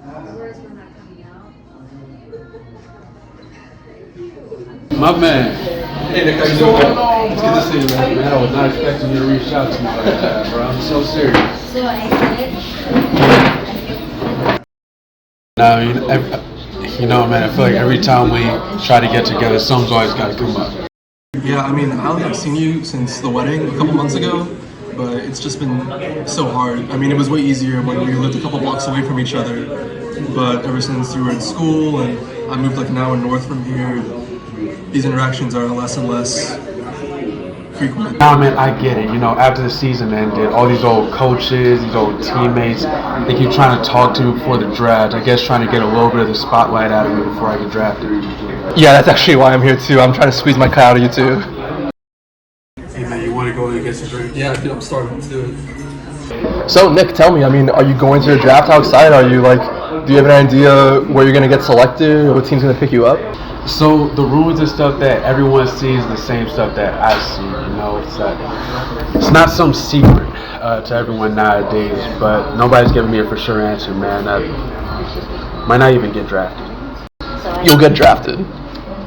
My man. Hey, Nick, how you doing? It's good to see you, man. Man, I was not expecting you to reach out to me like that, bro. I'm so serious. So excited. I mean, you know, man, I feel like every time we try to get together, something's always got to come up. Yeah, I mean, I only have seen you since the wedding a couple months ago, but it's just been so hard. I mean, it was way easier when we lived a couple blocks away from each other, but ever since you were in school and I moved like an hour north from here, these interactions are less and less frequent. Nah, man, I get it. You know, after the season ended, all these old coaches, these old teammates, they keep trying to talk to me before the draft. I guess trying to get a little bit of the spotlight out of me before I get drafted. Yeah, that's actually why I'm here too. I'm trying to squeeze my cut out of you too. Hey, man, you want to go and get some drinks? Yeah, dude, I'm starving. Let's do it. So, Nick, tell me, I mean, are you going to the draft? How excited are you? Like, do you have an idea where you're going to get selected or what team's going to pick you up? So the rumors and stuff that everyone sees the same stuff that I see, you know, it's not some secret to everyone nowadays, but nobody's giving me a for sure answer, man. I might not even get drafted. You'll get drafted.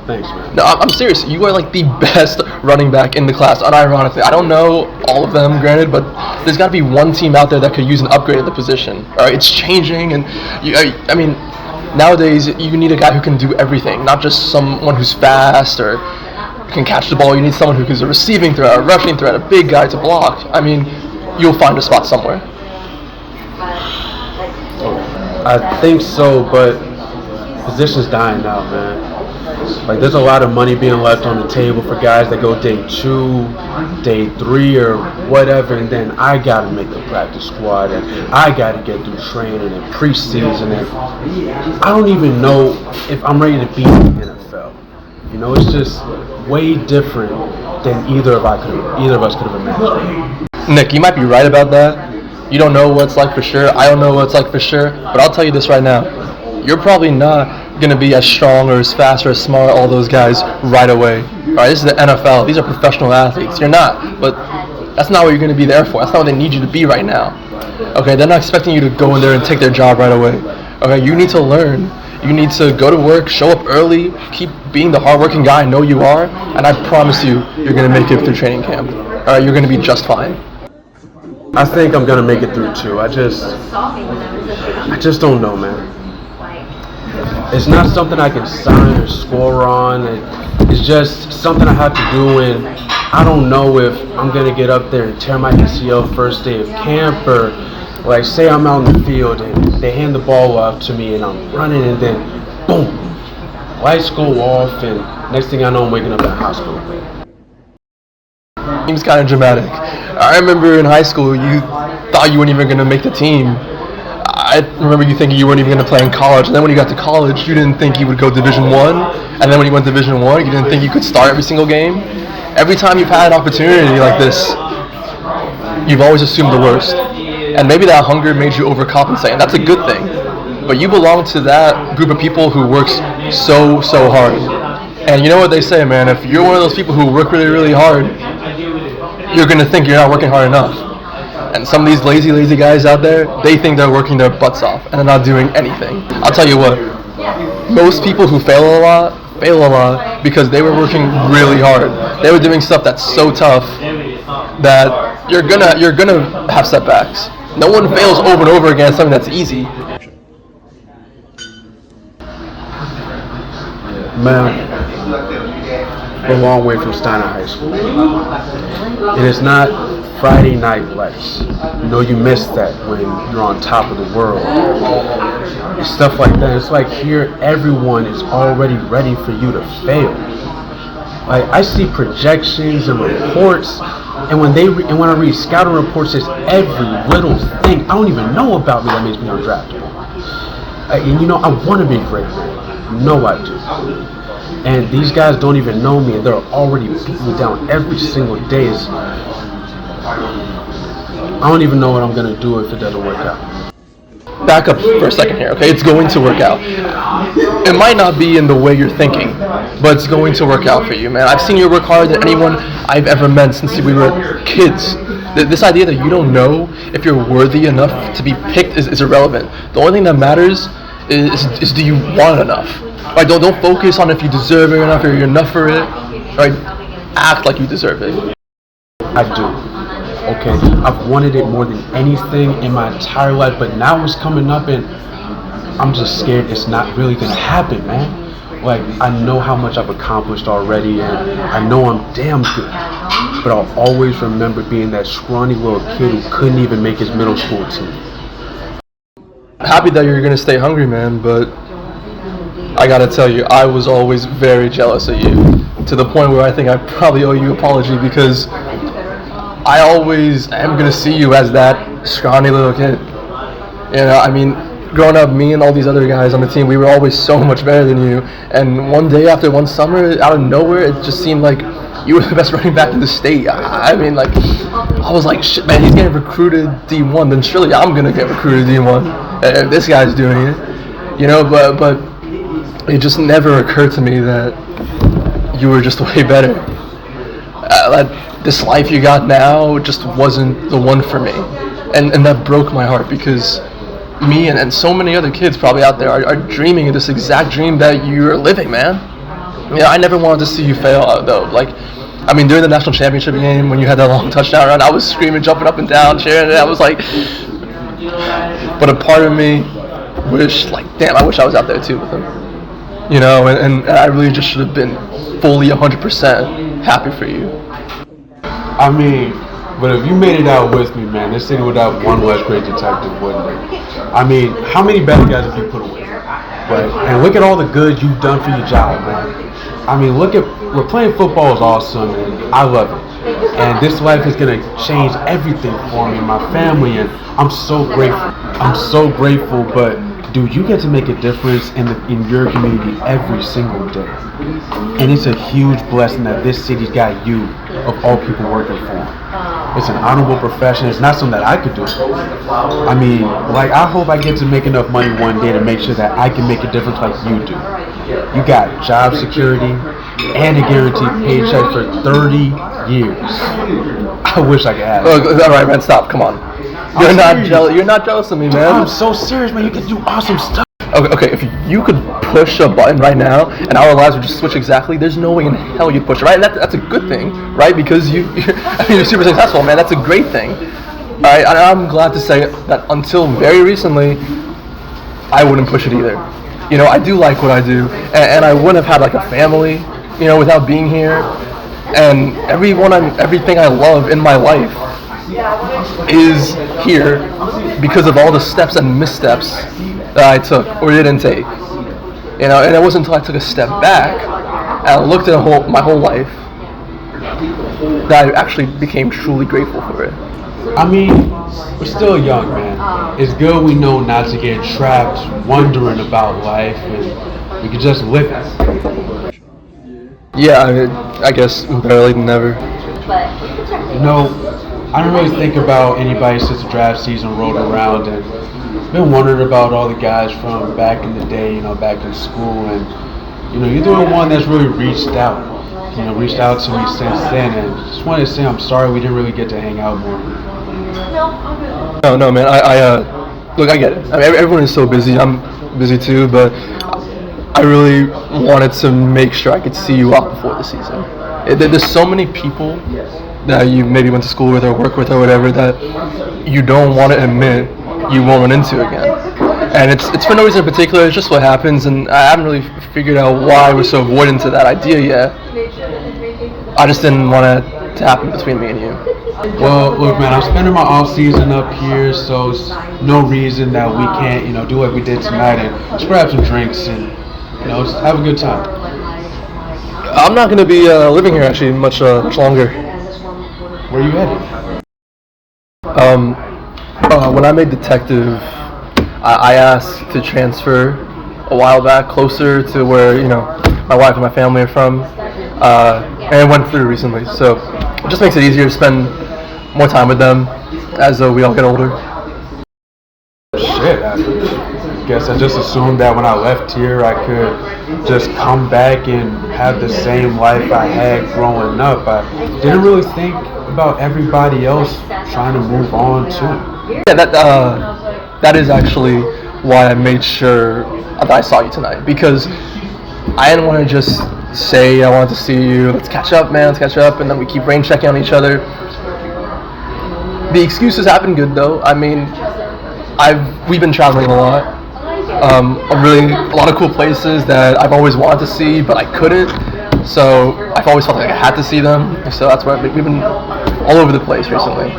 Thanks, man. No, I'm serious. You are like the best running back in the class, unironically. I don't know all of them, granted, but there's got to be one team out there that could use an upgrade at the position. All right, it's changing, and I mean, nowadays you need a guy who can do everything, not just someone who's fast or can catch the ball. You need someone who is a receiving threat, a rushing threat, a big guy to block. I mean, you'll find a spot somewhere. I think so, but position's dying now, man. Like, there's a lot of money being left on the table for guys that go day 2, day 3, or whatever, and then I gotta make the practice squad, and I gotta get through training and preseason, and I don't even know if I'm ready to be in the NFL. You know, it's just way different than either of us could have imagined. Nick, you might be right about that. You don't know what it's like for sure. I don't know what it's like for sure, but I'll tell you this right now. You're probably not going to be as strong or as fast or as smart all those guys right away. All right, this is the NFL. These are professional athletes. You're not, but that's not what you're going to be there for. That's not what they need you to be right now. Okay, they're not expecting you to go in there and take their job right away. Okay, you need to learn. You need to go to work, show up early, keep being the hardworking guy I know you are, and I promise you, you're going to make it through training camp. All right, you're going to be just fine. I think I'm gonna make it through too. I just don't know, man. It's not something I can sign or score on. It's just something I have to do, and I don't know if I'm gonna get up there and tear my ACL first day of camp, or like say I'm out in the field and they hand the ball off to me and I'm running, and then boom, lights go off, and next thing I know I'm waking up in the hospital. Seems kind of dramatic. I remember in high school you thought you weren't even going to make the team. I remember you thinking you weren't even going to play in college, and then when you got to college you didn't think you would go Division I, and then when you went to Division I you didn't think you could start every single game. Every time you've had an opportunity like this, you've always assumed the worst, and maybe that hunger made you overcompensate, and that's a good thing. But you belong to that group of people who works so hard. And you know what they say, man, if you're one of those people who work really hard, you're going to think you're not working hard enough. And some of these lazy guys out there, they think they're working their butts off and they're not doing anything. I'll tell you what, most people who fail a lot because they were working really hard. They were doing stuff that's so tough that you're gonna have setbacks. No one fails over and over again at something that's easy. Man, we're a long way from Steiner High School. And it's not Friday night lights. You know, you miss that when you're on top of the world. And stuff like that. It's like here, everyone is already ready for you to fail. Like, I see projections and reports, and when I read scouting reports, it's every little thing I don't even know about me that makes me undraftable. And you know, I want to be great, man. You know I do. And these guys don't even know me, and they're already beating me down every single day. I don't even know what I'm going to do if it doesn't work out. Back up for a second here, okay? It's going to work out. It might not be in the way you're thinking, but it's going to work out for you, man. I've seen you work harder than anyone I've ever met since we were kids. This idea that you don't know if you're worthy enough to be picked is irrelevant. The only thing that matters is do you want enough? Right? Don't focus on if you deserve it enough or you're enough for it. Right? Act like you deserve it. I do. Okay, I've wanted it more than anything in my entire life, but now it's coming up and I'm just scared it's not really gonna happen, man. Like, I know how much I've accomplished already, and I know I'm damn good. But I'll always remember being that scrawny little kid who couldn't even make his middle school team. Happy that you're gonna stay hungry, man, but I gotta tell you, I was always very jealous of you, to the point where I think I probably owe you an apology, because I always am gonna see you as that scrawny little kid. You know, I mean, growing up, me and all these other guys on the team, we were always so much better than you. And one day after one summer, out of nowhere, it just seemed like you were the best running back in the state. I mean, like, I was like, shit, man, he's getting recruited D1, then surely I'm gonna get recruited D1 if this guy's doing it. You know, but it just never occurred to me that you were just way better. That this life you got now just wasn't the one for me, and that broke my heart, because me and so many other kids probably out there are dreaming of this exact dream that you're living, man. Yeah, I never wanted to see you fail, though. Like, I mean, during the national championship game, when you had that long touchdown run, I was screaming, jumping up and down, cheering, and I was like, but a part of me wished, like, damn, I wish I was out there too with him. You know, and I really just should have been fully 100% happy for you. I mean, but if you made it out with me, man, this city would have one less great detective, wouldn't it? I mean, how many bad guys have you put away? Right? And look at all the good you've done for your job, man. I mean, we're playing football is awesome, and I love it. And this life is going to change everything for me and my family, and I'm so grateful. I'm so grateful, but dude, you get to make a difference in your community every single day. And it's a huge blessing that this city's got you, of all people, working for them. It's an honorable profession. It's not something that I could do. I mean, like, I hope I get to make enough money one day to make sure that I can make a difference like you do. You got job security and a guaranteed paycheck for 30 years. I wish I could have it. Oh, all right, man, stop. Come on. You're not jealous. You're not jealous of me, man. I'm so serious, man. You can do awesome stuff. Okay, if you could push a button right now and our lives would just switch exactly, there's no way in hell you'd push it, right? And that's a good thing, right? Because you're super successful, man. That's a great thing. All right, and I'm glad to say that until very recently, I wouldn't push it either. You know, I do like what I do, and I wouldn't have had like a family, you know, without being here. And everything I love in my life is here because of all the steps and missteps that I took or didn't take. You know, and it wasn't until I took a step back and I looked at my whole life that I actually became truly grateful for it. I mean, we're still young, man. It's good we know not to get trapped wondering about life, and we can just live it. Yeah, I guess better late than never. You know, I don't really think about anybody since the draft season rolled around, and been wondering about all the guys from back in the day, you know, back in school, and you know, you're the one that's really reached out to me since then, and just wanted to say I'm sorry we didn't really get to hang out more. No, man. Look, I get it. I mean, everyone is so busy. I'm busy too, but I really wanted to make sure I could see you out before the season. There's so many people that you maybe went to school with or work with or whatever that you don't want to admit you won't run into again. And it's for no reason in particular, it's just what happens, and I haven't really figured out why we're so avoidant to that idea yet. I just didn't want it to happen between me and you. Well, look, man, I'm spending my off season up here, so it's no reason that we can't, you know, do what we did tonight and just grab some drinks and, you know, just have a good time. I'm not going to be living here actually much longer. Where are you headed? When I made detective, I asked to transfer a while back closer to where, you know, my wife and my family are from, and it went through recently, so it just makes it easier to spend more time with them as we all get older. Shit, I guess I just assumed that when I left here I could just come back and have the same life I had growing up. I didn't really think about everybody else trying to move on too. Yeah, that is actually why I made sure that I saw you tonight, because I didn't want to just say I wanted to see you, let's catch up, man, let's catch up, and then we keep rain checking on each other. The excuses have been good though. I mean, we've been traveling a lot. A lot of cool places that I've always wanted to see, but I couldn't. So I've always felt like I had to see them. So that's why we've been all over the place recently.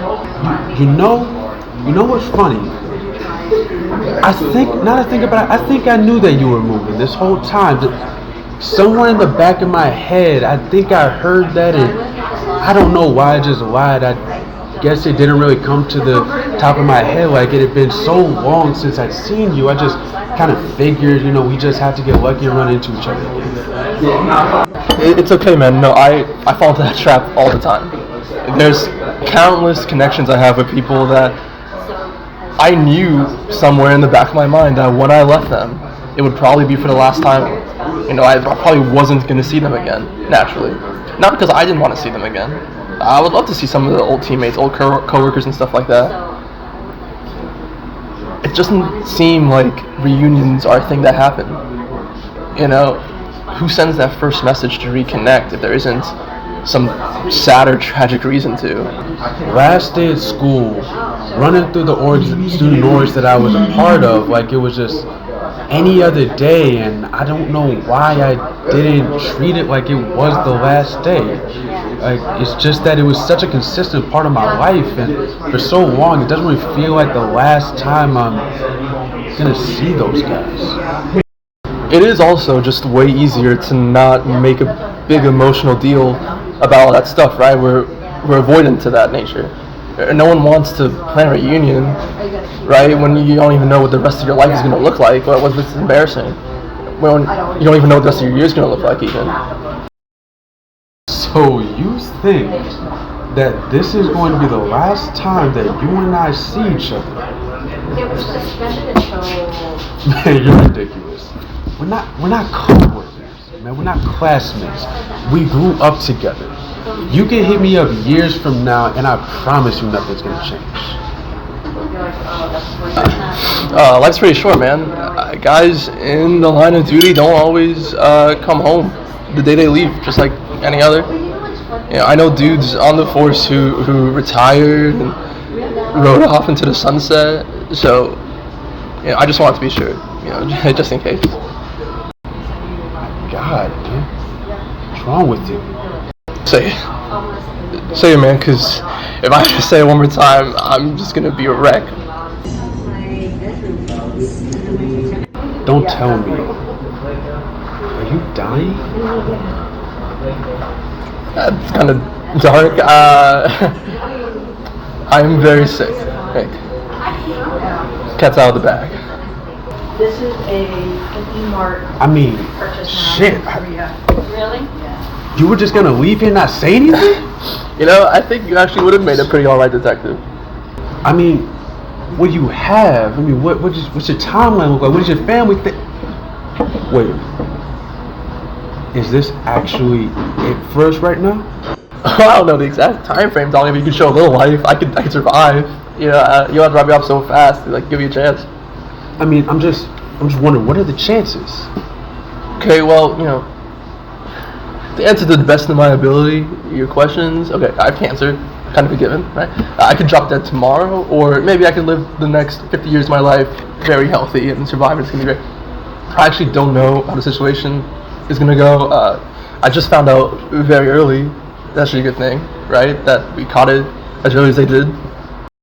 You know what's funny? I think, now that I think about it, I think I knew that you were moving this whole time. Somewhere in the back of my head, I think I heard that, and I don't know why I just lied. I guess it didn't really come to the top of my head. Like, it had been so long since I'd seen you. I just kind of figured, we just have to get lucky and run into each other again. It's okay, man. No, I fall into that trap all the time. There's countless connections I have with people that I knew somewhere in the back of my mind that when I left them, it would probably be for the last time. I probably wasn't going to see them again, naturally. Not because I didn't want to see them again. I would love to see some of the old teammates, old co-workers and stuff like that. It doesn't seem like reunions are a thing that happen. Who sends that first message to reconnect if there isn't some sad or tragic reason to? Last day at school, running through the student orgs that I was a part of, like it was just any other day, and I don't know why I didn't treat it like it was the last day. Like, it's just that it was such a consistent part of my life, and for so long it doesn't really feel like the last time I'm gonna see those guys. It is also just way easier to not make a big emotional deal about all that stuff, right? We're avoidant to that nature. No one wants to plan a reunion, right? When you don't even know what the rest of your life is going to look like. What's embarrassing? When you don't even know what the rest of your year is going to look like, even. So you think that this is going to be the last time that you and I see each other? Man, you're ridiculous. We're not co-workers, man. We're not classmates. We grew up together. You can hit me up years from now, and I promise you nothing's gonna change. Life's pretty short, man. Guys in the line of duty don't always come home the day they leave, just like any other. I know dudes on the force who retired and rode off into the sunset. So, I just want to be sure, just in case. God, dude, what's wrong with you? Say it, man, because if I just say it one more time, I'm just going to be a wreck. Don't tell me. Are you dying? That's kind of dark. I'm very sick. Hey, cat's out of the bag. This is a cookie mart. I mean, shit. Really? Yeah. You were just gonna leave here and not say anything? I think you actually would have made a pretty alright detective. I mean, what do you have? I mean, what's your timeline look like? What does your family think? Wait, is this actually it for us right now? I don't know the exact time frame, dog. If you could show a little life, I could survive. You have to drive me up so fast to give you a chance. I mean, I'm just wondering, what are the chances? Okay, well, to answer to the best of my ability, your questions. Okay, I have cancer, kind of a given, right? I could drop dead tomorrow, or maybe I could live the next 50 years of my life very healthy and survive. It's gonna be great. I actually don't know how the situation is gonna go. I just found out very early. That's actually a good thing, right? That we caught it as early as they did.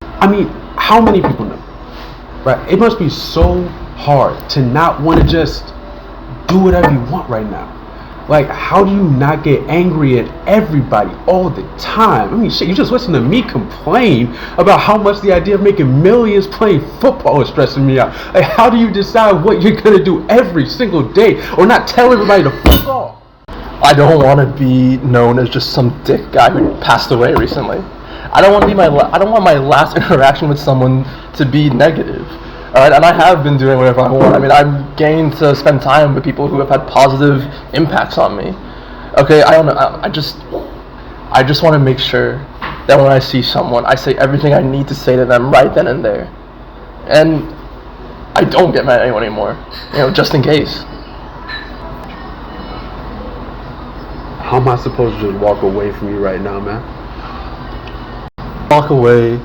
I mean, how many people know? Right? It must be so hard to not want to just do whatever you want right now. Like, how do you not get angry at everybody all the time? I mean, shit, you just listen to me complain about how much the idea of making millions playing football is stressing me out. Like, how do you decide what you're going to do every single day or not tell everybody to fuck off? I don't want to be known as just some dick guy who passed away recently. I don't want my last interaction with someone to be negative. Alright, and I have been doing whatever I want. I mean, I'm getting to spend time with people who have had positive impacts on me. Okay, I don't know. I just want to make sure that when I see someone, I say everything I need to say to them right then and there. And I don't get mad at anyone anymore, just in case. How am I supposed to just walk away from you right now, man? Walk away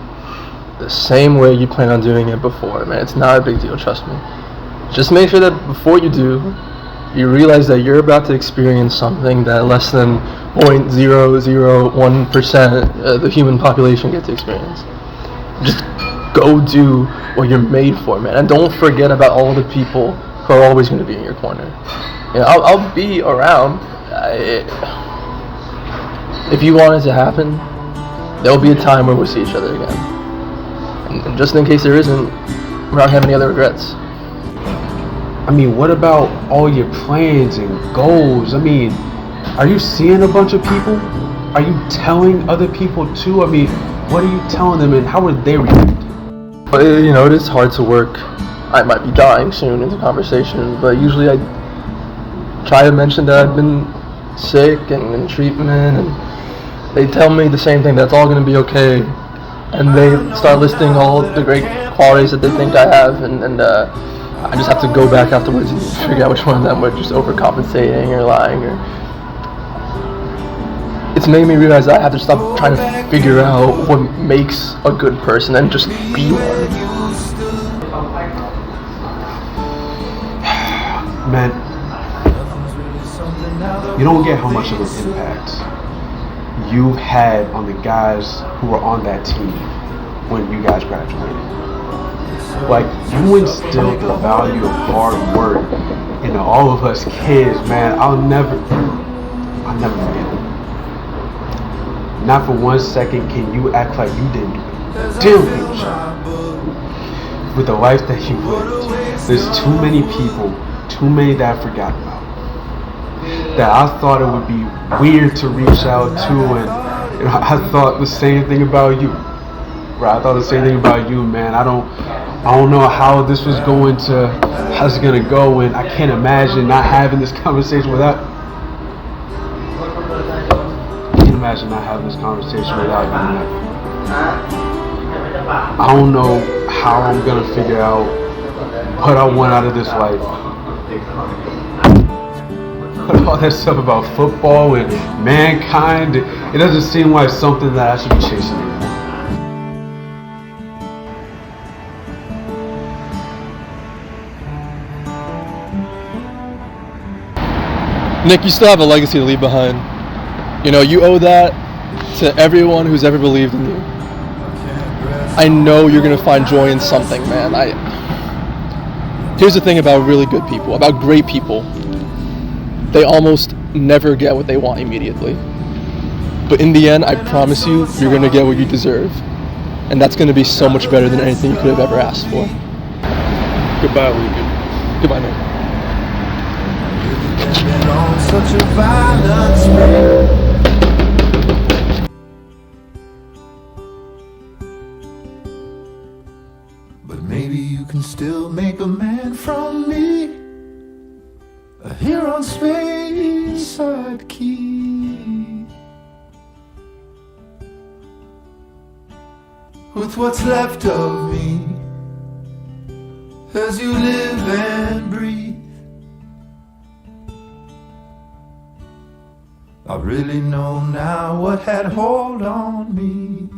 the same way you plan on doing it before, man. It's not a big deal, trust me. Just make sure that before you do, you realize that you're about to experience something that less than 0.001% of the human population get to experience. Just go do what you're made for, man. And don't forget about all the people who are always going to be in your corner. I'll be around. If you want it to happen, there'll be a time where we'll see each other again. And just in case there isn't, we're not having any other regrets. I mean, what about all your plans and goals? I mean, are you seeing a bunch of people? Are you telling other people too? I mean, what are you telling them and how are they reacting? But, it is hard to work. I might be dying soon into conversation, but usually I try to mention that I've been sick and in treatment, and they tell me the same thing, that's all going to be okay. And they start listing all the great qualities that they think I have, and I just have to go back afterwards and figure out which one of them were just overcompensating or lying. It's made me realize that I have to stop trying to figure out what makes a good person and just be one. Man, you don't get how much of an impact you've had on the guys who were on that team when you guys graduated. Like, you instilled the value of hard work into all of us kids, man. I'll never forget it. Not for 1 second can you act like you didn't do it. Damn good job. With the life that you lived, there's too many people, too many that I forgot about, that I thought it would be weird to reach out to, and I thought the same thing about you. Right, I thought the same thing about you, man. I don't know how this was going to, how's it gonna go, and I can't imagine not having this conversation without. I can't imagine not having this conversation without you, man. I don't know how I'm gonna figure out what I want out of this life. But all that stuff about football and mankind, it doesn't seem like something that I should be chasing anymore. Nick, you still have a legacy to leave behind. You owe that to everyone who's ever believed in you. I know you're going to find joy in something, man. Here's the thing about really good people, about great people. They almost never get what they want immediately. But in the end, I promise you, you're going to get what you deserve. And that's going to be so much better than anything you could have ever asked for. Goodbye, Lincoln. Goodbye, Nick. On such a violent spree. But maybe you can still make a man from me, here on SPEYSIDE Key. With what's left of me, as you live and breathe. I really know now what had hold on me.